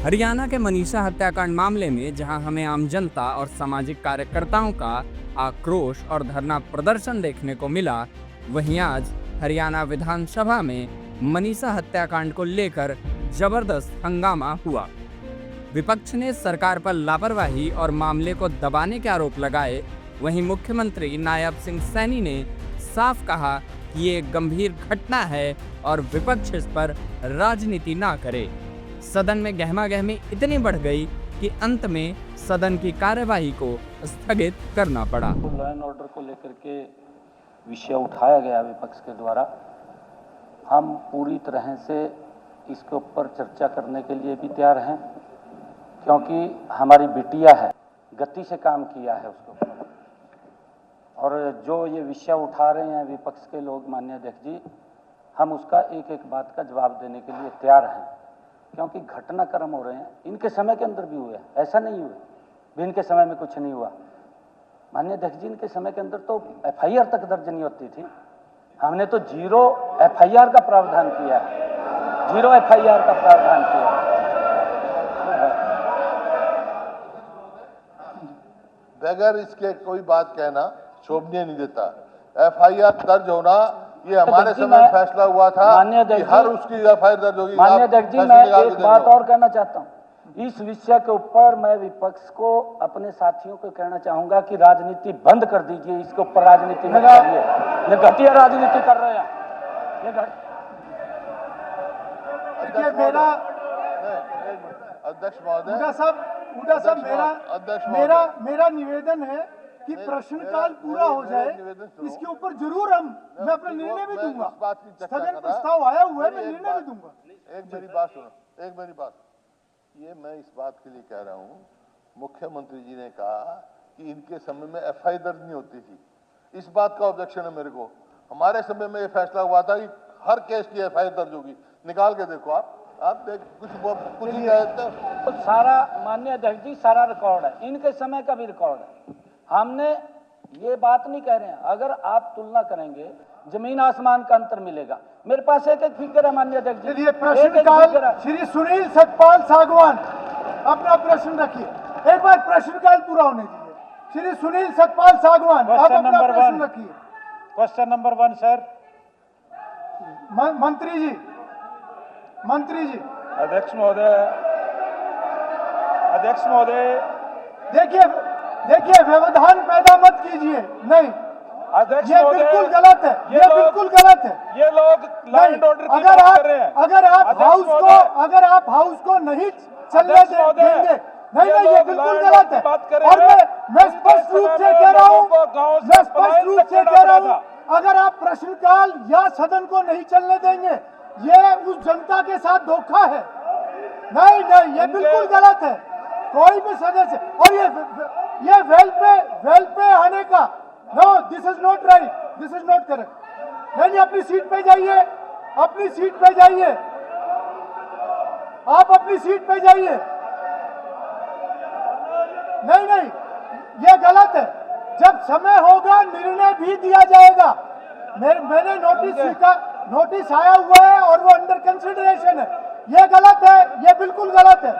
हरियाणा के मनीषा हत्याकांड मामले में जहां हमें आम जनता और सामाजिक कार्यकर्ताओं का आक्रोश और धरना प्रदर्शन देखने को मिला, वहीं आज हरियाणा विधानसभा में मनीषा हत्याकांड को लेकर जबरदस्त हंगामा हुआ। विपक्ष ने सरकार पर लापरवाही और मामले को दबाने के आरोप लगाए। वहीं मुख्यमंत्री नायब सिंह सैनी ने साफ कहा कि ये एक गंभीर घटना है और विपक्ष इस पर राजनीति ना करे। सदन में गहमागहमी इतनी बढ़ गई कि अंत में सदन की कार्यवाही को स्थगित करना पड़ा। लॉ एंड ऑर्डर को लेकर के विषय उठाया गया विपक्ष के द्वारा, हम पूरी तरह से इसके ऊपर चर्चा करने के लिए भी तैयार हैं, क्योंकि हमारी बिटिया है, गति से काम किया है उसके ऊपर। और जो ये विषय उठा रहे हैं विपक्ष के लोग, माननीय अध्यक्ष जी, हम उसका एक एक बात का जवाब देने के लिए तैयार हैं, क्योंकि घटनाक्रम हो रहे हैं। इनके समय के अंदर भी हुए, ऐसा नहीं हुए भी इनके समय में कुछ नहीं हुआ। माननीय अध्यक्ष जी, इनके समय के अंदर तो एफआईआर तक दर्ज नहीं होती थी। हमने तो 0 एफआईआर का प्रावधान किया है, 0 एफआईआर का प्रावधान किया है। बगैर इसके कोई बात कहना शोभनीय नहीं देता। एफआईआर दर्ज होना ये हमारे समय फैसला हुआ था कि हर उसकी एफआईआर दर्ज होगी। माननीय अध्यक्ष जी, मैं एक बात और कहना चाहता हूँ। इस विषय के ऊपर मैं विपक्ष को, अपने साथियों को कहना चाहूंगा कि राजनीति बंद कर दीजिए, इसके ऊपर राजनीति मत करिए। ये घटिया राजनीति कर रहे हैं। ये मेरा अध्यक्ष महोदय, मेरा निवेदन है कि प्रश्नकाल पूरा हो जाए, इसके ऊपर जरूर मैं अपना निर्णय भी दूंगा। स्थगन प्रस्ताव आया हुआ है, मैं निर्णय भी दूंगा। एक मेरी बात सुनो, एक मेरी बात। ये मैं इस बात के लिए कह रहा हूँ, मुख्यमंत्री जी ने कहा कि इनके समय में एफआईआर दर्ज नहीं होती थी। इस बात का ऑब्जेक्शन है मेरे को। हमारे समय में ये फैसला हुआ था कि हर केस की एफआईआर दर्ज होगी। निकाल के देखो आप देख, कुछ नहीं है तो सारा, माननीय अध्यक्ष जी, सारा रिकॉर्ड है, इनके समय का भी रिकॉर्ड है। हमने ये बात नहीं कह रहे हैं, अगर आप तुलना करेंगे जमीन आसमान का अंतर मिलेगा। मेरे पास एक फिगर है माननीय अध्यक्ष जी। प्रश्नकाल, श्री सुनील सतपाल सागवान, अपना प्रश्न रखिए। एक बार प्रश्नकाल पूरा होने दीजिए। श्री सुनील सतपाल सागवान, आप अपना प्रश्न रखिए। Question number 1 sir. मंत्री जी। अध्यक्ष महोदय, देखिए व्यवधान पैदा मत कीजिए। नहीं, अध्यक्ष ये बिल्कुल गलत है, ये बिल्कुल गलत है। ये लोग लॉ एंड ऑर्डर की बात कर रहे हैं। अगर आप हाउस को नहीं चलने देंगे, नहीं, ये बिल्कुल गलत है। और मैं स्पष्ट रूप से कह रहा हूँ, अगर आप प्रश्नकाल या सदन को नहीं चलने देंगे, ये उस जनता के साथ धोखा है। नहीं, ये बिल्कुल गलत है। कोई भी सदस्य, और ये वेल पे आने का, no, this is not right, this is not correct. नहीं, अपनी सीट पे जाइए, अपनी सीट पे जाइए, आप अपनी सीट पे जाइए। नहीं, ये गलत है। जब समय होगा निर्णय भी दिया जाएगा। मैंने नोटिस आया हुआ है और वो अंडर कंसिडरेशन है। ये गलत है, ये बिल्कुल गलत है।